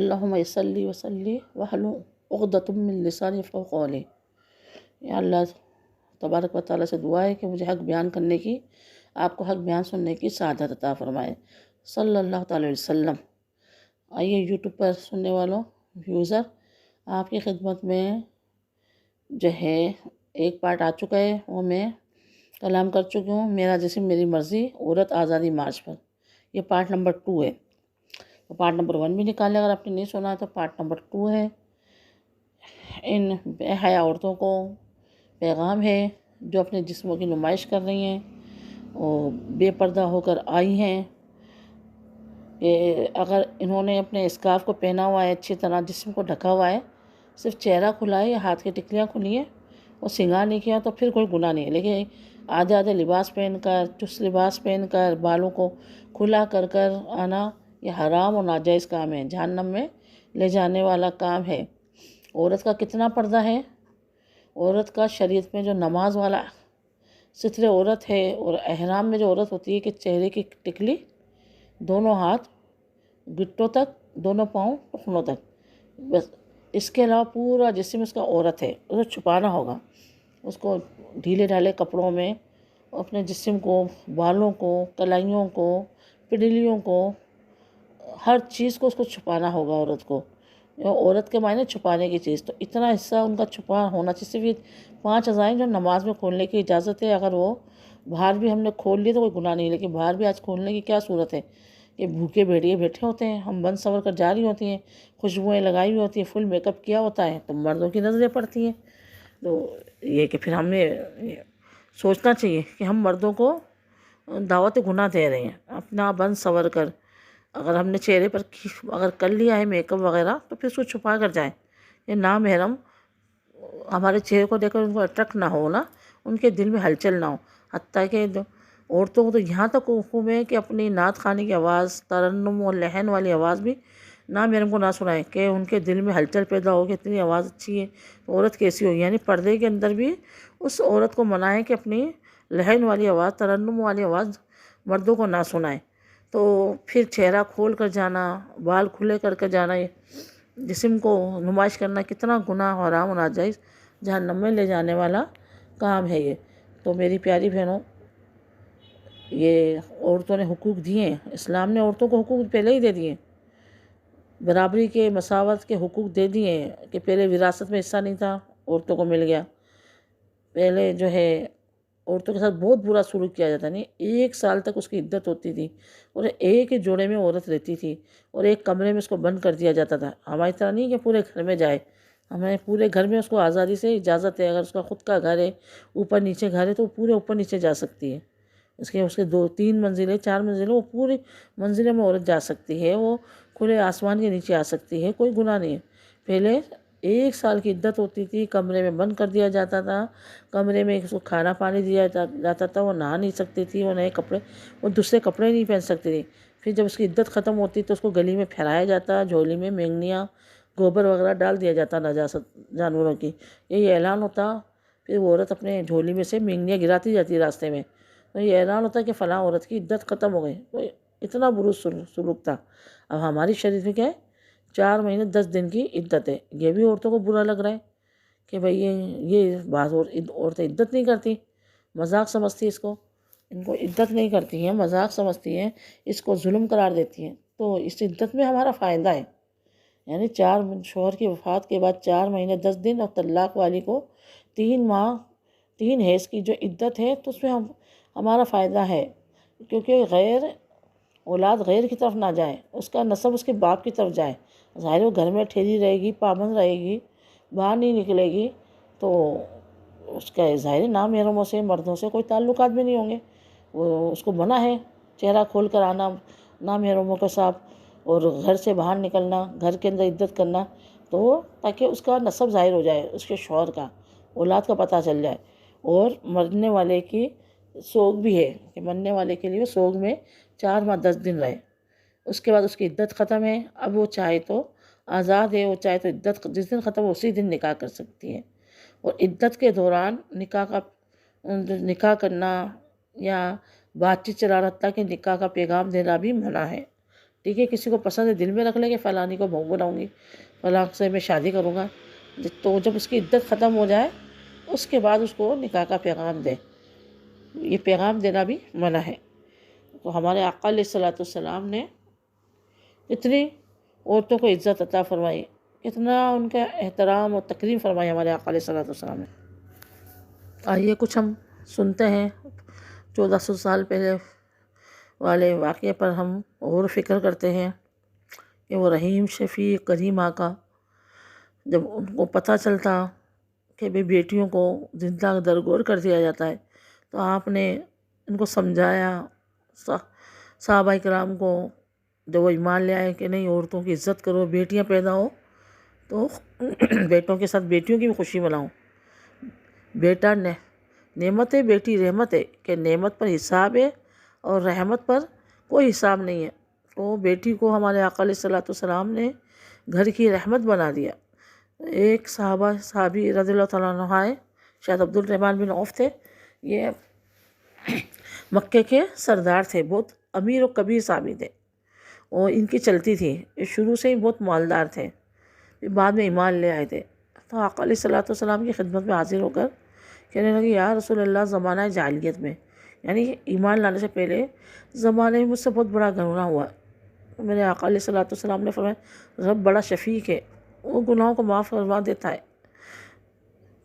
اللہم صلی وسلی وحلو عقدۃ من لسانی یفقہوا قولی۔ یا اللہ تبارک و تعالیٰ سے دعا ہے کہ مجھے حق بیان کرنے کی، آپ کو حق بیان سننے کی سعادت عطا فرمائے، صلی اللہ تعالیٰ علیہ وسلم۔ آئیے یوٹیوب پر سننے والوں یوزر، آپ کی خدمت میں جو ہے ایک پارٹ آ چکا ہے، وہ میں کلام کر چکی ہوں، میرا جسم میری مرضی عورت آزادی مارچ پر۔ یہ پارٹ نمبر 2 ہے، تو پارٹ نمبر 1 بھی نکالے، اگر آپ نے نہیں سنا تو پارٹ نمبر 2 ہے۔ ان بے حیا عورتوں کو پیغام ہے جو اپنے جسموں کی نمائش کر رہی ہیں اور بے پردہ ہو کر آئی ہیں، کہ اگر انہوں نے اپنے اسکارف کو پہنا ہوا ہے، اچھی طرح جسم کو ڈھکا ہوا ہے، صرف چہرہ کھلا ہے یا ہاتھ کی ٹکلیاں کھلی ہیں اور سنگار نہیں کیا، تو پھر کوئی گناہ نہیں ہے۔ لیکن آدھے آدھے لباس پہن کر، چست لباس پہن کر، بالوں کو کھلا کر کر آنا، یہ حرام اور ناجائز کام ہے، جہنم میں لے جانے والا کام ہے۔ عورت کا کتنا پردہ ہے؟ عورت کا شریعت میں جو نماز والا ستر عورت ہے، اور احرام میں جو عورت ہوتی ہے کہ چہرے کی ٹکلی، دونوں ہاتھ گھٹوں تک، دونوں پاؤں ٹخنوں تک، بس اس کے علاوہ پورا جسم اس کا عورت ہے، اسے چھپانا ہوگا۔ اس کو ڈھیلے ڈھالے کپڑوں میں اپنے جسم کو، بالوں کو، کلائیوں کو، پڈلیوں کو، ہر چیز کو اس کو چھپانا ہوگا عورت کو۔ عورت کے معنی چھپانے کی چیز، تو اتنا حصہ ان کا چھپا ہونا چاہیے۔ صرف یہ 5 اعضاء جو نماز میں کھولنے کی اجازت ہے، اگر وہ باہر بھی ہم نے کھول لی تو کوئی گناہ نہیں، لیکن باہر بھی آج کھولنے کی کیا صورت ہے کہ بھوکے بھیڑیے بیٹھے ہوتے ہیں، ہم بن سنور کر جا رہی ہوتی ہیں، خوشبوئیں لگائی ہوئی ہوتی ہیں، فل میک اپ کیا ہوتا ہے، تو مردوں کی نظریں پڑتی ہیں۔ تو یہ کہ پھر ہمیں سوچنا چاہیے کہ ہم مردوں کو دعوت گناہ دے رہے ہیں، اپنا بن سنور کر۔ اگر ہم نے چہرے پر اگر کر لیا ہے میک اپ وغیرہ، تو پھر اس کو چھپا کر جائیں، یہ نامحرم ہمارے چہرے کو دیکھ کر ان کو اٹریکٹ نہ ہو، نا ان کے دل میں ہلچل نہ ہو۔ حتیٰ کہ عورتوں کو تو یہاں تک حکم ہے کہ اپنی نعت خوانی کی آواز، ترنم اور لحن والی آواز بھی نامحرم کو نہ سنائیں، کہ ان کے دل میں ہلچل پیدا ہو کہ اتنی آواز اچھی ہے تو عورت کیسی ہوگی۔ یعنی پردے کے اندر بھی اس عورت کو منع ہے کہ اپنی لحن والی آواز، ترنم والی آواز مردوں کو نہ سنائیں۔ تو پھر چہرہ کھول کر جانا، بال کھلے کر کے جانا، یہ جسم کو نمائش کرنا کتنا گناہ، حرام اور ناجائز، جہنم میں لے جانے والا کام ہے یہ۔ تو میری پیاری بہنوں، یہ عورتوں نے حقوق دیے ہیں، اسلام نے عورتوں کو حقوق پہلے ہی دے دیے، برابری کے، مساوات کے حقوق دے دیے ہیں، کہ پہلے وراثت میں حصہ نہیں تھا، عورتوں کو مل گیا۔ پہلے جو ہے عورتوں کے ساتھ بہت برا سلوک کیا جاتا، نہیں 1 سال تک اس کی عدت ہوتی تھی، اور ایک ہی جوڑے میں عورت رہتی تھی، اور ایک کمرے میں اس کو بند کر دیا جاتا تھا۔ ہماری طرح نہیں کہ پورے گھر میں جائے، ہمیں پورے گھر میں اس کو آزادی سے اجازت ہے، اگر اس کا خود کا گھر ہے، اوپر نیچے گھر ہے، تو وہ پورے اوپر نیچے جا سکتی ہے۔ اس کے 2-3 منزلیں، 4 منزلیں، وہ پوری منزلیں میں عورت جا سکتی ہے، وہ کھلے آسمان کے نیچے آ سکتی ہے، کوئی گناہ نہیں ہے۔ پہلے 1 سال کی عدت ہوتی تھی، کمرے میں بند کر دیا جاتا تھا، کمرے میں اس کو کھانا پانی دیا جاتا تھا، وہ نہا نہیں سکتی تھی، وہ نئے کپڑے، وہ دوسرے کپڑے نہیں پہن سکتی تھی۔ پھر جب اس کی عدت ختم ہوتی تو اس کو گلی میں پھیلایا جاتا، جھولی میں مینگنیاں، گوبر وغیرہ ڈال دیا جاتا نجاست جانوروں کی، یہ اعلان ہوتا۔ پھر وہ عورت اپنے جھولی میں سے مینگنیاں گراتی جاتی راستے میں، تو یہ اعلان ہوتا کہ فلاں عورت کی عدت ختم ہو گئی۔ تو اتنا برا سلوک تھا۔ اب ہماری شریعت میں کیا ہے، 4 مہینے 10 دن کی عدت ہے۔ یہ بھی عورتوں کو برا لگ رہا ہے کہ بھئی یہ بعض عورتیں عدت نہیں کرتی، مذاق سمجھتی اس کو، ان کو عدت نہیں کرتی ہیں، مذاق سمجھتی ہیں، اس کو ظلم قرار دیتی ہیں۔ تو اس عدت میں ہمارا فائدہ ہے، یعنی شوہر کی وفات کے بعد 4 مہینے 10 دن، اور طلاق والی کو 3 ماہ 3 حیض کی جو عدت ہے، تو اس میں ہمارا فائدہ ہے، کیونکہ اولاد غیر کی طرف نہ جائے، اس کا نسب اس کے باپ کی طرف جائے۔ ظاہر وہ گھر میں ٹھہری رہے گی، پابند رہے گی، باہر نہیں نکلے گی، تو اس کا ظاہر نامحرموں سے، مردوں سے کوئی تعلقات بھی نہیں ہوں گے۔ وہ اس کو منع ہے چہرہ کھول کر آنا نامحرموں کے ساتھ، اور گھر سے باہر نکلنا، گھر کے اندر عدت کرنا، تو تاکہ اس کا نسب ظاہر ہو جائے، اس کے شوہر کا، اولاد کا پتہ چل جائے۔ اور مرنے والے کی سوگ بھی ہے کہ مرنے والے کے لیے سوگ میں 4 ماہ 10 دن رہے، اس کے بعد اس کی عدت ختم ہے۔ اب وہ چاہے تو آزاد ہے، وہ چاہے تو عدت جس دن ختم ہو اسی دن نکاح کر سکتی ہے۔ اور عدت کے دوران نکاح کرنا یا بات چیت چلانا، حتیٰ کہ نکاح کا پیغام دینا بھی منع ہے۔ ٹھیک ہے، کسی کو پسند ہے دل میں رکھ لے کہ فلانی کو بہو بناؤں گی، فلاں سے میں شادی کروں گا، تو جب اس کی عدت ختم ہو جائے اس کے بعد اس کو نکاح کا پیغام دے، یہ پیغام دینا بھی منع ہے۔ تو ہمارے آقا علیہ الصلوۃ والسلام نے اتنی عورتوں کو عزت عطا فرمائی، اتنا ان کا احترام اور تکریم فرمائی ہمارے آقا علیہ الصلوۃ والسلام نے۔ آئیے کچھ ہم سنتے ہیں 1400 سال پہلے والے واقعے پر ہم غور و فکر کرتے ہیں کہ وہ رحیم شفیق کریم آقا، جب ان کو پتہ چلتا کہ بھی بیٹیوں کو زندہ درگور کر دیا جاتا ہے تو آپ نے ان کو سمجھایا، صحابہ کرام کو، جب وہ ایمان لے آئے کہ نہیں عورتوں کی عزت کرو، بیٹیاں پیدا ہو تو بیٹوں کے ساتھ بیٹیوں کی بھی خوشی مناؤ، بیٹا نعمت ہے، بیٹی رحمت ہے، کہ نعمت پر حساب ہے اور رحمت پر کوئی حساب نہیں ہے۔ تو بیٹی کو ہمارے آقا علیہ الصلوۃ والسلام نے گھر کی رحمت بنا دیا۔ ایک صحابی رضی اللہ تعالیٰ عنہ آئے، شاید عبد الرحمن بن عوف تھے، یہ مکے کے سردار تھے، بہت امیر و کبیر صحابی تھے، اور ان کی چلتی تھی، یہ شروع سے ہی بہت مالدار تھے، بعد میں ایمان لے آئے تھے۔ تو آقا علیہ الصلوۃ والسلام کی خدمت میں حاضر ہو کر کہنے لگے یا رسول اللہ، زمانہ جاہلیت میں، یعنی ایمان لانے سے پہلے زمانے میں مجھ سے بہت بڑا گناہ ہوا۔ میرے آقا علیہ الصلوۃ والسلام نے فرمایا رب بڑا شفیق ہے، وہ گناہوں کو معاف کروا دیتا ہے۔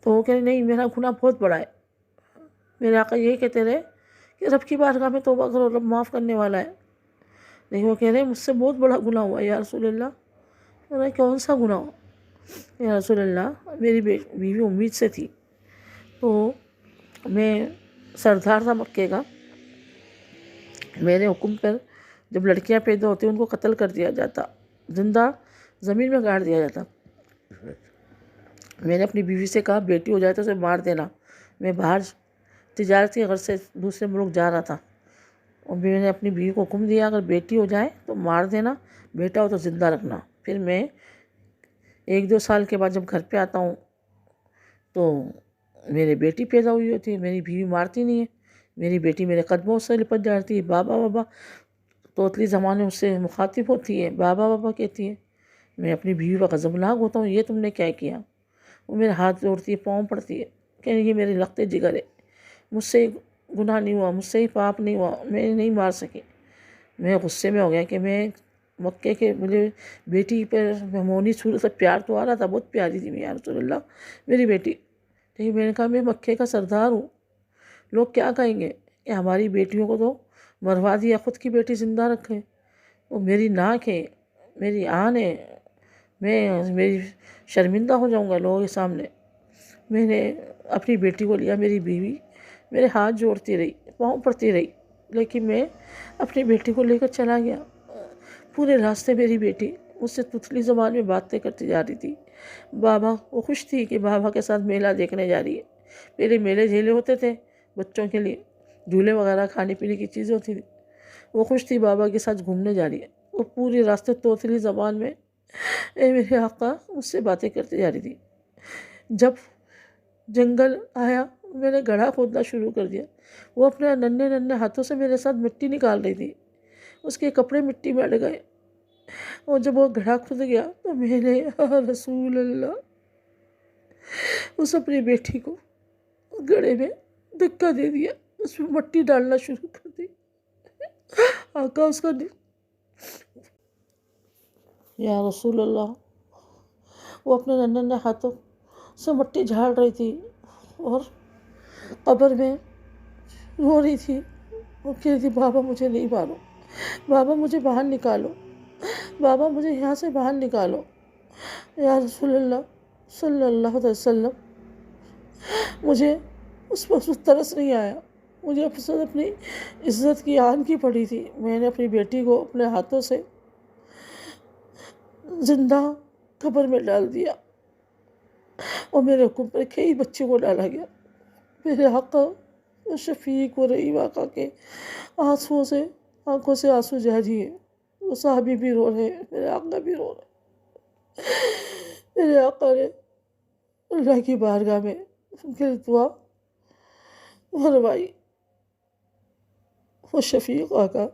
تو وہ کہنے نہیں، میرا گناہ بہت بڑا ہے۔ میرے آقا یہ کہتے رہے کہ رب کی بارگاہ میں توبہ کرو، رب معاف کرنے والا ہے، لیکن وہ کہہ رہے مجھ سے بہت بڑا گناہ ہوا یا رسول اللہ۔ میں کون سا گناہ ہو یا رسول اللہ؟ میری بیوی امید سے تھی، تو میں سردار تھا مکے کا، میرے حکم پر جب لڑکیاں پیدا ہوتی ان کو قتل کر دیا جاتا، زندہ زمین میں گاڑ دیا جاتا۔ میں نے اپنی بیوی سے کہا بیٹی ہو جائے تو اسے مار دینا۔ میں باہر تجارتی غرض سے دوسرے ملک جا رہا تھا، اور میں نے اپنی بیوی کو حکم دیا اگر بیٹی ہو جائے تو مار دینا، بیٹا ہو تو زندہ رکھنا۔ پھر میں 1-2 سال کے بعد جب گھر پہ آتا ہوں تو میری بیٹی پیدا ہوئی ہوتی ہے، میری بیوی مارتی نہیں ہے، میری بیٹی میرے قدموں سے لپٹ جاتی ہے، بابا بابا توتلی زمانے مجھ سے مخاطب ہوتی ہے، بابا بابا کہتی ہے۔ میں اپنی بیوی کا غضبناک ہوتا ہوں، یہ تم نے کیا کیا؟ وہ میرے ہاتھ جوڑتی ہے، پاؤں پڑتی ہے، کہنے یہ میرے لخت جگر ہے، مجھ سے گناہ نہیں ہوا، مجھ سے ہی پاپ نہیں ہوا، میں نہیں مار سکی۔ میں غصے میں ہو گیا کہ میں مکے کے، مجھے بیٹی پر مہمونی صورت سے پیار تو آ رہا تھا، بہت پیاری تھی میں یا رسول اللہ میری بیٹی، لیکن میں نے کہا میں مکے کا سردار ہوں، لوگ کیا کہیں گے کہ ہماری بیٹیوں کو تو مروا دیا، خود کی بیٹی زندہ رکھے، وہ میری ناک ہے، میری آن ہے، میری شرمندہ ہو جاؤں گا لوگوں کے سامنے۔ میں نے اپنی بیٹی کو لیا، میری بیوی میرے ہاتھ جوڑتی رہی، پاؤں پڑتی رہی، لیکن میں اپنی بیٹی کو لے کر چلا گیا۔ پورے راستے میری بیٹی مجھ سے تتلی زبان میں باتیں کرتی جا رہی تھی۔ بابا، وہ خوش تھی کہ بابا کے ساتھ میلہ دیکھنے جا رہی ہے۔ میرے میلے جھیلے ہوتے تھے بچوں کے لیے، جھولے وغیرہ کھانے پینے کی چیزیں ہوتی تھی، وہ خوش تھی بابا کے ساتھ گھومنے جا رہی ہے۔ وہ پورے راستے توتلی زبان میں اے میرے آقا مجھ سے باتیں کرتی جا رہی تھی۔ جب جنگل آیا میں نے گڑھا کھودنا شروع کر دیا، وہ اپنے ننھے ہاتھوں سے میرے ساتھ مٹی نکال رہی تھی، اس کے کپڑے مٹی میں اڑ گئے، اور جب وہ گڑھا کھد گیا تو میں نے یا رسول اللہ اس اپنی بیٹی کو گڑھے میں دھکا دے دیا، اس میں مٹی ڈالنا شروع کر دی۔ آقا اس کا یا رسول اللہ، وہ اپنے ننھے ہاتھوں سے مٹی جھاڑ رہی تھی اور قبر میں رو رہی تھی، وہ کہہ رہی تھی بابا مجھے نہیں مارو، بابا مجھے باہر نکالو، بابا مجھے یہاں سے باہر نکالو۔ یا رسول اللہ صلی اللہ علیہ وسلم، مجھے اس پر ترس نہیں آیا، مجھے اپنی عزت کی آن کی پڑی تھی۔ میں نے اپنی بیٹی کو اپنے ہاتھوں سے زندہ قبر میں ڈال دیا، اور میرے حکم پر کئی بچوں کو ڈالا گیا۔ میرے آقا شفیق و رحیم آقا کے آنکھوں سے آنسو جاری ہیں، وہ صحابی بھی رو رہے ہیں، میرے آقا بھی رو رہے ہیں۔ میرے آقا نے اللہ کی بارگاہ میں ان کے لیے دعا فرمائی، وہ شفیق آقا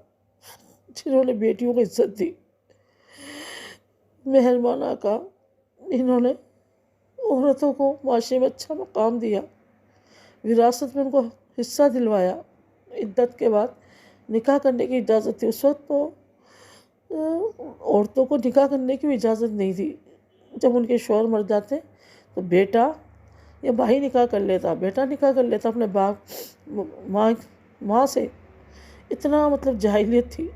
جنہوں نے بیٹیوں کو عزت دی، مہربان آقا، انہوں نے عورتوں کو معاشرے میں اچھا مقام دیا، وراثت میں ان کو حصہ دلوایا، عدت کے بعد نکاح کرنے کی اجازت تھی۔ اس وقت تو عورتوں کو نکاح کرنے کی بھی اجازت نہیں تھی۔ جب ان کے شوہر مر جاتے تو بیٹا یا بھائی نکاح کر لیتا، بیٹا نکاح کر لیتا اپنے ماں سے۔ اتنا مطلب جاہلیت تھی۔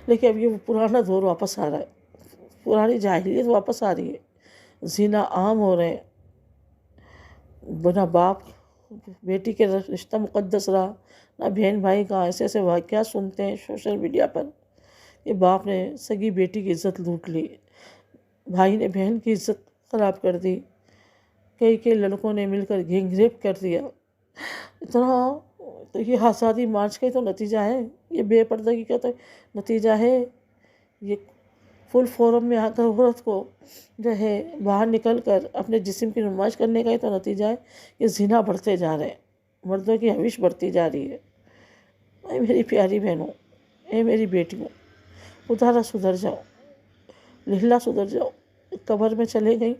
لیکن اب یہ پرانا دور واپس آ رہا ہے، پرانی جاہلیت واپس آ رہی ہے، زنا عام ہو رہے ہیں، بنا باپ بیٹی کے رشتہ مقدس رہا، نہ بہن بھائی کا۔ ایسے ایسے واقعات سنتے ہیں سوشل میڈیا پر کہ باپ نے سگی بیٹی کی عزت لوٹ لی، بھائی نے بہن کی عزت خراب کر دی، کئی لڑکوں نے مل کر گینگ ریپ کر دیا۔ اتنا تو یہ آزادی مارچ کا ہی تو نتیجہ ہے، یہ بے پردگی کا تو نتیجہ ہے۔ یہ فل فورم میں آ کر عورت کو جو ہے باہر نکل کر اپنے جسم کی نمائش کرنے کا ہی تو نتیجہ ہے کہ زنا بڑھتے جا رہے ہیں، مردوں کی ہوش بڑھتی جا رہی ہے۔ اے میری پیاری بہنوں، اے میری بیٹیوں، خدا را سدھر جاؤ، لہلا سدھر جاؤ۔ قبر میں چلے گئی،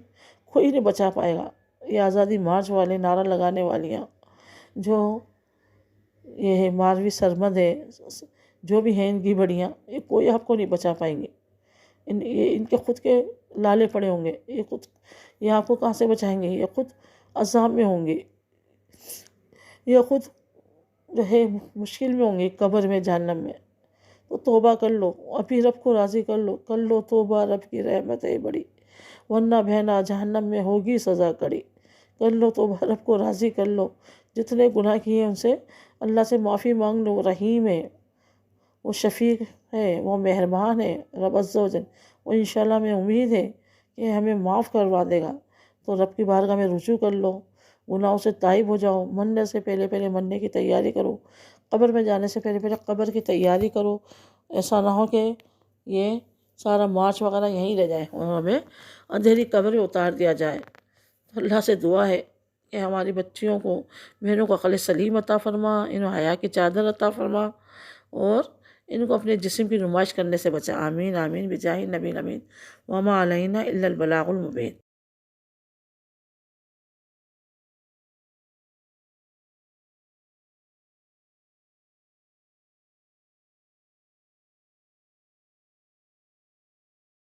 کوئی نہیں بچا پائے گا۔ یہ آزادی مارچ والے، نعرہ لگانے والیاں، جو یہ ماروی سرمد ہے، جو بھی ہیں ان کی بڑیاں، یہ کوئی آپ کو نہیں بچا پائیں گے۔ ان کے خود کے لالے پڑے ہوں گے، یہ آپ کو کہاں سے بچائیں گے؟ یہ خود عذاب میں ہوں گے، یہ خود جو ہے مشکل میں ہوں گے، قبر میں، جہنم میں۔ تو توبہ کر لو، ابھی رب کو راضی کر لو توبہ، رب کی رحمت ہے بڑی، ورنہ بہنا جہنم میں ہوگی سزا کڑی۔ کر لو توبہ، رب کو راضی کر لو، جتنے گناہ کیے ہیں ان سے اللہ سے معافی مانگ لو۔ رحیم ہے، وہ شفیق ہے، وہ مہربان ہے، رب عز و جل۔ وہ انشاءاللہ میں امید ہے کہ ہمیں معاف کروا دے گا۔ تو رب کی بارگاہ میں رجوع کر لو، گناہوں سے تائب ہو جاؤ، مرنے سے پہلے مرنے کی تیاری کرو، قبر میں جانے سے پہلے قبر کی تیاری کرو۔ ایسا نہ ہو کہ یہ سارا مارچ وغیرہ یہیں رہ جائے اور ہمیں اندھیری قبر میں اتار دیا جائے۔ اللہ سے دعا ہے کہ ہماری بچیوں کو، بہنوں کو عقل سلیم عطا فرما، انہیں حیا کی چادر عطا فرما، اور ان کو اپنے جسم کی نمائش کرنے سے بچا۔ آمین آمین بجاہ النبی الامین، وما علینا الا البلاغ المبین۔